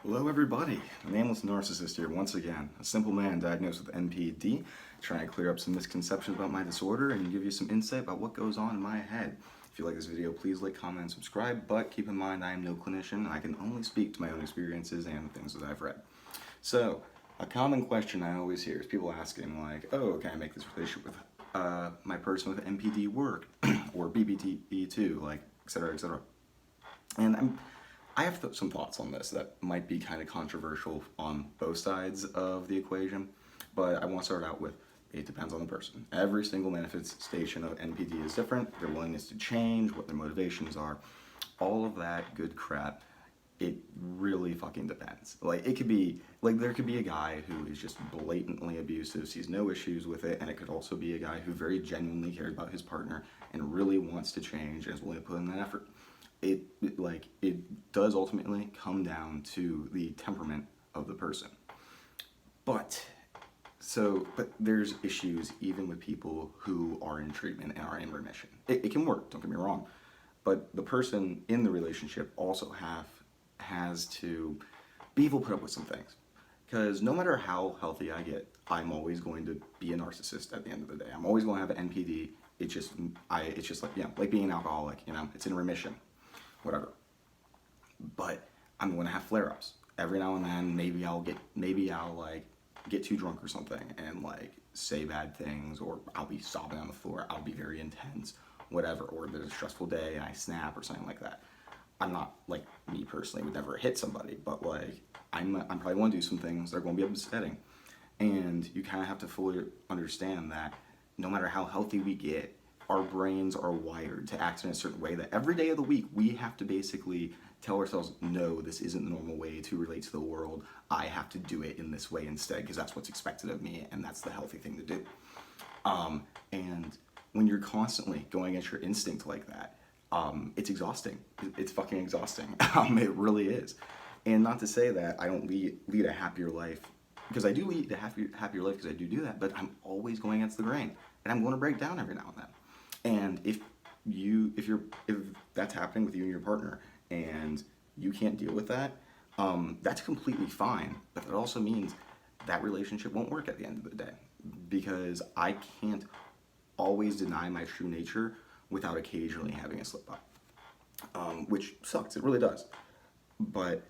Hello everybody, Nameless Narcissist here once again, a simple man diagnosed with NPD, trying to clear up some misconceptions about my disorder and give you some insight about what goes on in my head. If you like this video, please like, comment, and subscribe, but keep in mind I am no clinician and I can only speak to my own experiences and things that I've read. So, a common question I always hear is people asking like, oh, can I make this relationship with my person with NPD work, or BPD2, like, etc., etc. And I have some thoughts on this that might be kind of controversial on both sides of the equation, but I want to start out with it depends on the person. Every single manifestation of NPD is different, their willingness to change, what their motivations are, all of that good crap, it really fucking depends. Like, it could be, like, there could be a guy who is just blatantly abusive, sees no issues with it, and it could also be a guy who very genuinely cares about his partner and really wants to change and is willing to put in that effort. It does ultimately come down to the temperament of the person. But there's issues even with people who are in treatment and are in remission. It can work, don't get me wrong, but the person in the relationship also has to be able to put up with some things. Because no matter how healthy I get, I'm always going to be a narcissist at the end of the day. I'm always going to have an NPD. It's just like, you know, like being an alcoholic, you know, it's in remission. Whatever. But I'm going to have flare-ups every now and then. Maybe I'll like get too drunk or something and like say bad things, or I'll be sobbing on the floor. I'll be very intense, whatever. Or there's a stressful day and I snap or something like that. I'm not, like, me personally would never hit somebody, but like I'm probably going to do some things that are going to be upsetting, and you kind of have to fully understand that no matter how healthy we get, our brains are wired to act in a certain way that every day of the week we have to basically tell ourselves, no, this isn't the normal way to relate to the world. I have to do it in this way instead because that's what's expected of me and that's the healthy thing to do. And when you're constantly going against your instinct like that, it's exhausting. It's fucking exhausting. It really is. And not to say that I don't lead a happier life, because I do lead a happier life because I do that, but I'm always going against the grain and I'm going to break down every now and then. And if that's happening with you and your partner and you can't deal with that, that's completely fine. But that also means that relationship won't work at the end of the day, because I can't always deny my true nature without occasionally having a slip up, which sucks. It really does. But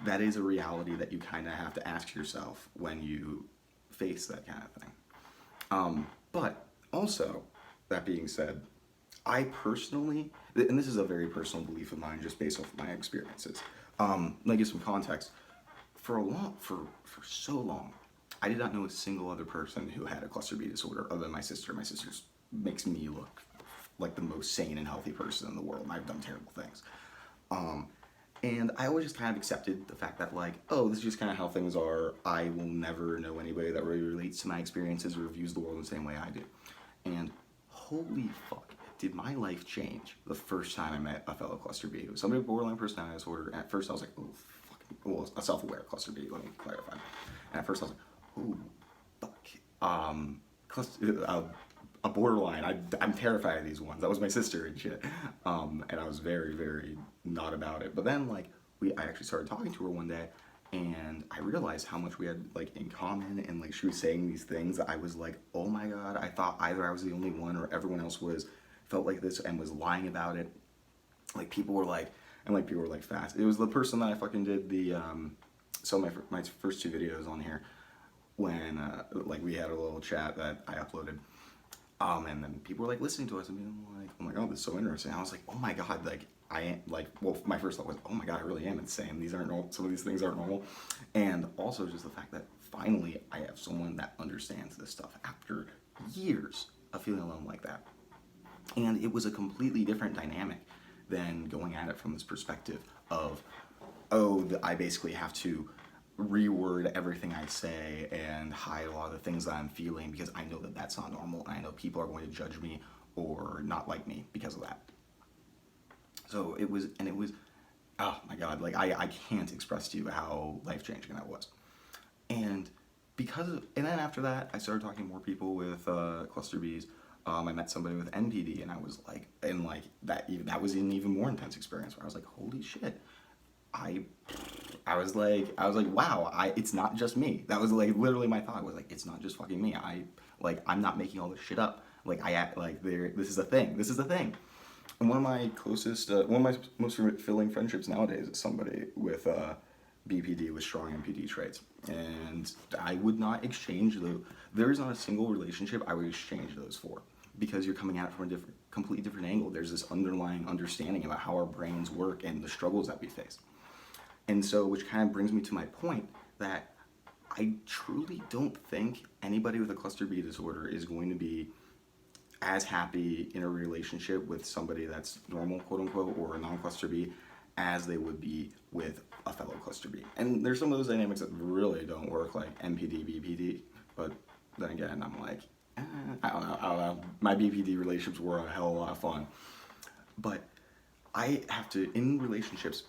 that is a reality that you kind of have to ask yourself when you face that kind of thing. But also, that being said, I personally, and this is a very personal belief of mine just based off of my experiences, let me give some context. For so long, I did not know a single other person who had a cluster B disorder other than my sister. My sister makes me look like the most sane and healthy person in the world, and I've done terrible things. And I always just kind of accepted the fact that, like, oh, this is just kind of how things are. I will never know anybody that really relates to my experiences or views the world the same way I do. And holy fuck, did my life change the first time I met a fellow cluster B. It was somebody with borderline personality disorder, and at first I was like, oh, fuck. Well, a self-aware cluster B, let me clarify. And at first I was like, oh, fuck. A borderline, I'm terrified of these ones. That was my sister and shit. And I was very, very not about it. But then, like, I actually started talking to her one day, and I realized how much we had, like, in common, and, like, she was saying these things that I was like, oh my god, I thought either I was the only one or everyone else felt like this and was lying about it. Like, people were like, fast. It was the person that I fucking did the, my first two videos on here, when, like, we had a little chat that I uploaded. And then people were like listening to us and being like, oh my god, this is so interesting. And I was like, oh my god, like, my first thought was, oh my god, I really am insane. These aren't normal. Some of these things aren't normal. And also just the fact that finally I have someone that understands this stuff after years of feeling alone like that. And it was a completely different dynamic than going at it from this perspective of, oh, I basically have to reword everything I say and hide a lot of the things that I'm feeling because I know that that's not normal, and I know people are going to judge me or not like me because of that. So it was, oh my god, like, I can't express to you how life-changing that was. And then after that, I started talking to more people with cluster Bs. I met somebody with NPD, and I was like, and like that was an even more intense experience where I was like, holy shit, I I was like, wow, it's not just me. That was like literally my thought. Was like, it's not just fucking me. I'm not making all this shit up. Like I act like this is a thing. This is a thing. And one of my closest, one of my most fulfilling friendships nowadays is somebody with BPD with strong MPD traits. And I would not exchange there is not a single relationship I would exchange those for, because you're coming at it from a completely different angle. There's this underlying understanding about how our brains work and the struggles that we face. And so, which kind of brings me to my point that I truly don't think anybody with a cluster B disorder is going to be as happy in a relationship with somebody that's normal, quote unquote, or a non-cluster B as they would be with a fellow cluster B. And there's some of those dynamics that really don't work, like MPD, BPD. But then again, I'm like, I don't know. My BPD relationships were a hell of a lot of fun. But I have to, in relationships,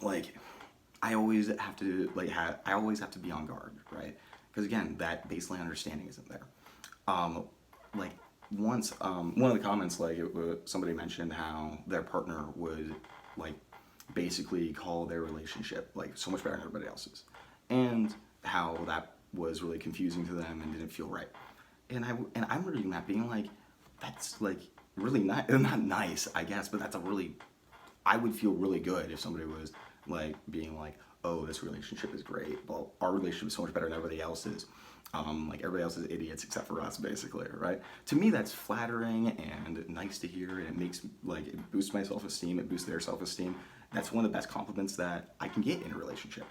like, I always have to be on guard, right? Because again, that baseline understanding isn't there. Like once, one of the comments, like somebody mentioned how their partner would like basically call their relationship like so much better than everybody else's, and how that was really confusing to them and didn't feel right. And I'm reading that being like, that's like really nice, not nice, I guess, but I would feel really good if somebody was like being like, oh, this relationship is great. Well, our relationship is so much better than everybody else's. Like everybody else is idiots except for us, basically, right? To me, that's flattering and nice to hear, and it boosts my self-esteem, it boosts their self-esteem. That's one of the best compliments that I can get in a relationship.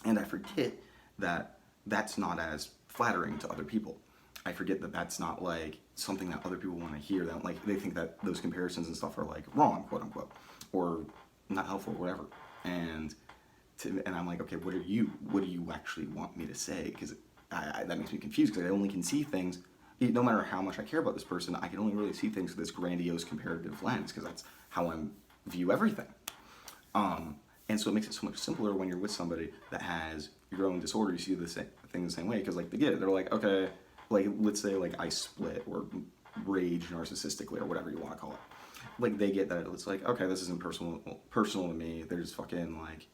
And I forget that that's not as flattering to other people. I forget that that's not like something that other people want to hear. That like they think that those comparisons and stuff are like wrong, quote unquote, or not helpful, or whatever. And I'm like, okay, what do you actually want me to say? Because that makes me confused, because I only can see things, no matter how much I care about this person, I can only really see things through this grandiose comparative lens, because that's how I view everything. And so it makes it so much simpler when you're with somebody that has your own disorder. You see the same thing the same way, because like they get it. They're like, okay, like let's say like I split or rage narcissistically or whatever you want to call it. Like they get that it's like, okay, this isn't personal to me. They're just fucking like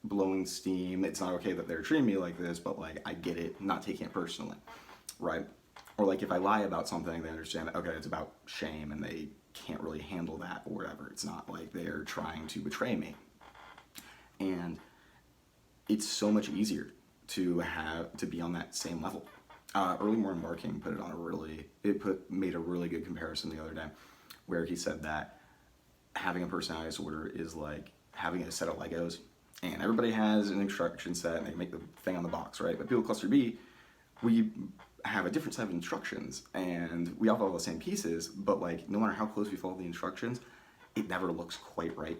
blowing steam. It's not okay that they're treating me like this, but like I get it, I'm not taking it personally, right? Or like if I lie about something, they understand that, okay, it's about shame and they can't really handle that or whatever. It's not like they're trying to betray me. And it's so much easier to be on that same level. Early Morning Marking made a really good comparison the other day, where he said that having a personality disorder is like having a set of Legos, and everybody has an instruction set and they make the thing on the box, right? But people with cluster B, we have a different set of instructions, and we all follow the same pieces, but like no matter how close we follow the instructions, it never looks quite right.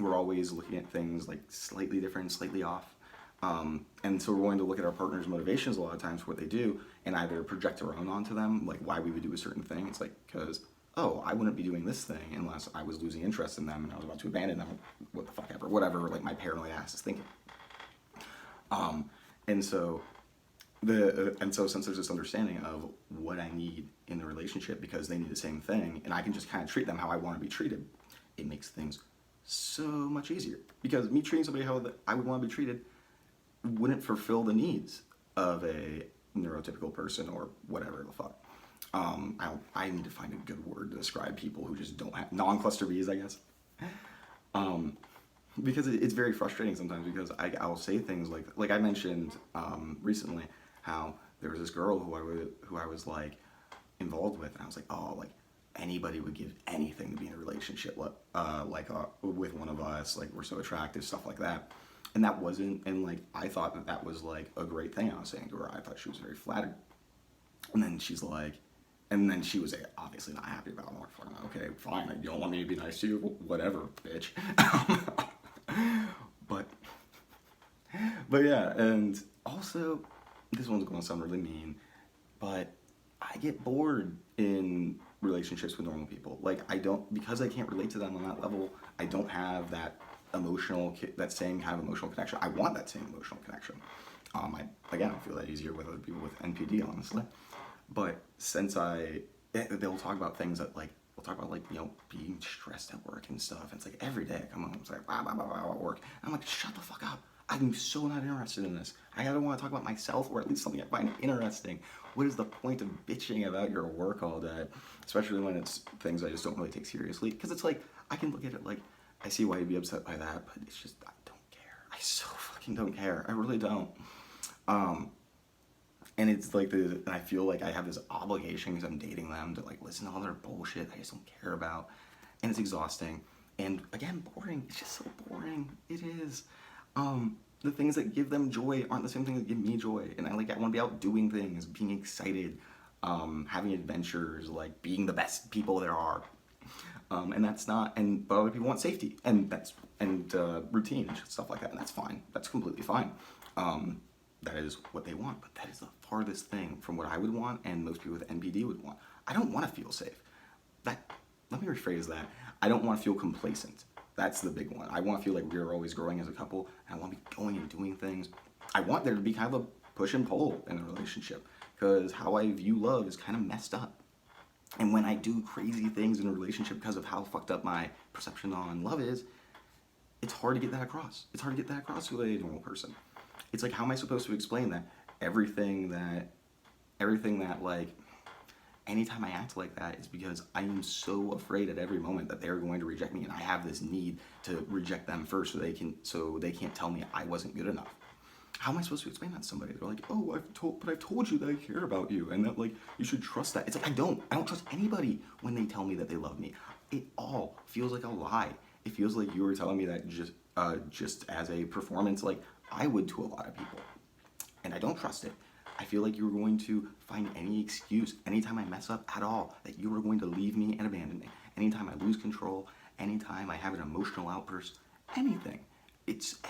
We're always looking at things like slightly different, slightly off. And so we're going to look at our partner's motivations a lot of times for what they do and either project our own onto them, like why we would do a certain thing. It's like, because, oh, I wouldn't be doing this thing unless I was losing interest in them and I was about to abandon them, what the fuck ever, whatever, like my paranoid ass is thinking. And so since there's this understanding of what I need in the relationship because they need the same thing, and I can just kind of treat them how I want to be treated, it makes things so much easier. Because me treating somebody how I would want to be treated wouldn't fulfill the needs of a neurotypical person or whatever the fuck. I need to find a good word to describe people who just don't have non-cluster Bs, I guess. Because it's very frustrating sometimes, because I'll say things like I mentioned recently how there was this girl who I was like involved with, and I was like, oh, like anybody would give anything to be in a relationship with one of us, like we're so attractive, stuff like that. And that wasn't, and like I thought that was like a great thing I was saying to her. I thought she was very flattered. And then she was obviously not happy about it. I'm like, okay, fine, you don't want me to be nice to you? Whatever, bitch. But yeah, and also, this one's going to sound really mean, but I get bored in relationships with normal people. Like because I can't relate to them on that level, I don't have that same kind of emotional connection. I want that same emotional connection. I feel that easier with other people with NPD, honestly. But since they'll talk about things that like we'll talk about like, you know, being stressed at work and stuff. And it's like every day I come home, it's like, blah, blah, blah, blah, at work. I'm like, shut the fuck up. I'm so not interested in this. I either want to talk about myself or at least something I find interesting. What is the point of bitching about your work all day? Especially when it's things I just don't really take seriously. Because it's like, I can look at it like, I see why you'd be upset by that, but it's just, I don't care. I so fucking don't care. I really don't. And it's like, and I feel like I have this obligation because I'm dating them to like listen to all their bullshit I just don't care about. And it's exhausting. And again, boring. It's just so boring. It is. The things that give them joy aren't the same things that give me joy. And I want to be out doing things, being excited, having adventures, like being the best people there are. And that's not, but other people want safety and routine and stuff like that. And that's fine. That's completely fine. That is what they want, but that is the farthest thing from what I would want and most people with NPD would want. I don't want to feel safe. Let me rephrase that. I don't want to feel complacent. That's the big one. I want to feel like we're always growing as a couple, and I want to be going and doing things. I want there to be kind of a push and pull in a relationship, because how I view love is kind of messed up. And when I do crazy things in a relationship because of how fucked up my perception on love is, it's hard to get that across. It's hard to get that across to a normal person. It's like, how am I supposed to explain that everything that like, anytime I act like that, it's because I am so afraid at every moment that they're going to reject me, and I have this need to reject them first so they can't tell me I wasn't good enough. How am I supposed to explain that to somebody? They're like, oh, I've told you that I care about you, and that like you should trust that. It's like, I don't trust anybody when they tell me that they love me. It all feels like a lie. It feels like you were telling me that just as a performance, like I would to a lot of people, and I don't trust it. I feel like you were going to find any excuse anytime I mess up at all, that you were going to leave me and abandon me. Anytime I lose control, anytime I have an emotional outburst, anything.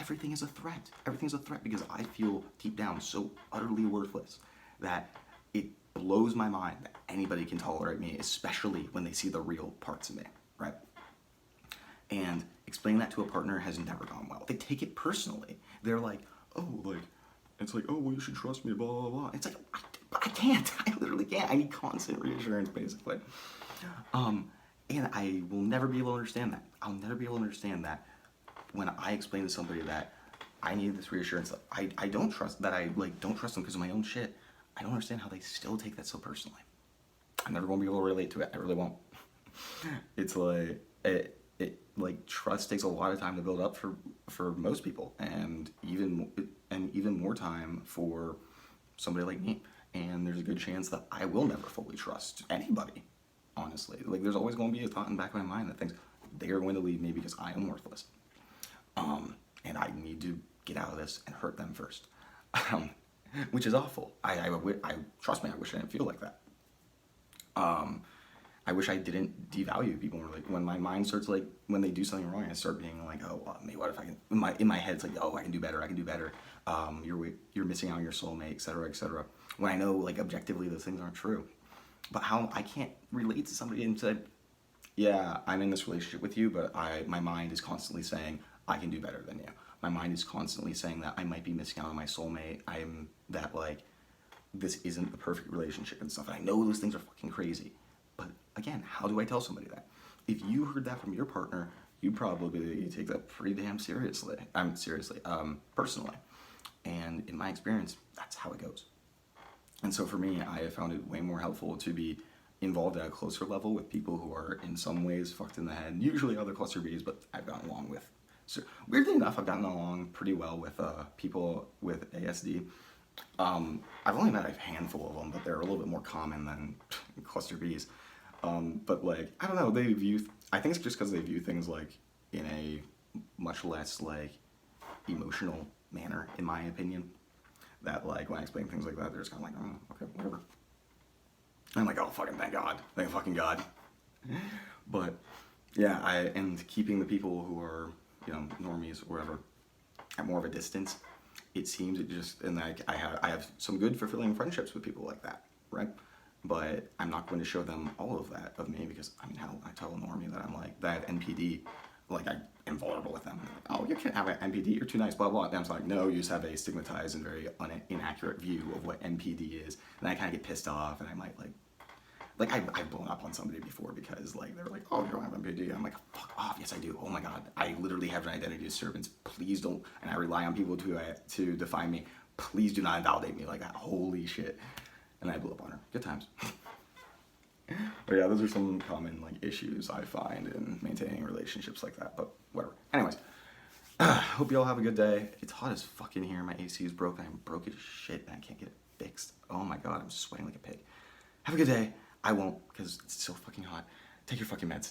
Everything is a threat. Everything is a threat because I feel deep down so utterly worthless that it blows my mind that anybody can tolerate me, especially when they see the real parts of me, right? And explaining that to a partner has never gone well. They take it personally. They're like, oh, like, it's like, oh, well, you should trust me, blah, blah, blah. It's like, I can't. I literally can't. I need constant reassurance, basically. And I will never be able to understand that. I'll never be able to understand that when I explain to somebody that I need this reassurance, that I don't trust, that I like don't trust them because of my own shit. I don't understand how they still take that so personally. I'm never going to be able to relate to it. I really won't. It's like, like trust takes a lot of time to build up for most people, and even more time for somebody like me. And there's a good chance that I will never fully trust anybody, honestly. Like, there's always going to be a thought in the back of my mind that thinks they are going to leave me because I am worthless, and I need to get out of this and hurt them first, which is awful. I trust me, I wish I didn't feel like that. I wish I didn't devalue people. Like, when my mind starts, like, when they do something wrong, I start being like, oh, maybe what if I can, in my head, it's like, oh, I can do better, you're missing out on your soulmate, etc., etc. When I know, like, objectively those things aren't true. But how I can't relate to somebody and say, yeah, I'm in this relationship with you, but my mind is constantly saying, I can do better than you. My mind is constantly saying that I might be missing out on my soulmate. Like, this isn't the perfect relationship and stuff. And I know those things are fucking crazy. But again, how do I tell somebody that? If you heard that from your partner, you probably take that pretty damn seriously. Personally. And in my experience, that's how it goes. And so for me, I have found it way more helpful to be involved at a closer level with people who are in some ways fucked in the head. Usually other cluster Bs, but I've gotten along with. So weirdly enough, I've gotten along pretty well with people with ASD. I've only met a handful of them, but they're a little bit more common than cluster Bs. But like, I don't know, I think it's just because they view things like in a much less like emotional manner, in my opinion, that like when I explain things like that, they're just kind of like, oh, okay, whatever. And I'm like, oh, thank fucking God. But yeah, and keeping the people who are, you know, normies or whatever at more of a distance, it seems and like I have some good fulfilling friendships with people like that, right? But I'm not going to show them all of that of me because, I mean, hell, I tell a normie that I'm like, that NPD, like I am vulnerable with them. Like, oh, you can't have an NPD, you're too nice, blah, blah. And I'm like, no, you just have a stigmatized and very inaccurate view of what NPD is. And I kind of get pissed off and I might like like, I've blown up on somebody before because, like, they were like, oh, you don't have MPD. I'm like, fuck off. Yes, I do. Oh my God. I literally have an identity disturbance. Please don't. And I rely on people to define me. Please do not invalidate me like that. Holy shit. And I blew up on her. Good times. But yeah, those are some common, like, issues I find in maintaining relationships like that. But whatever. Anyways. Hope you all have a good day. It's hot as fuck in here. My AC is broken. I'm broke as shit and I can't get it fixed. Oh my God. I'm sweating like a pig. Have a good day. I won't, because it's so fucking hot. Take your fucking meds.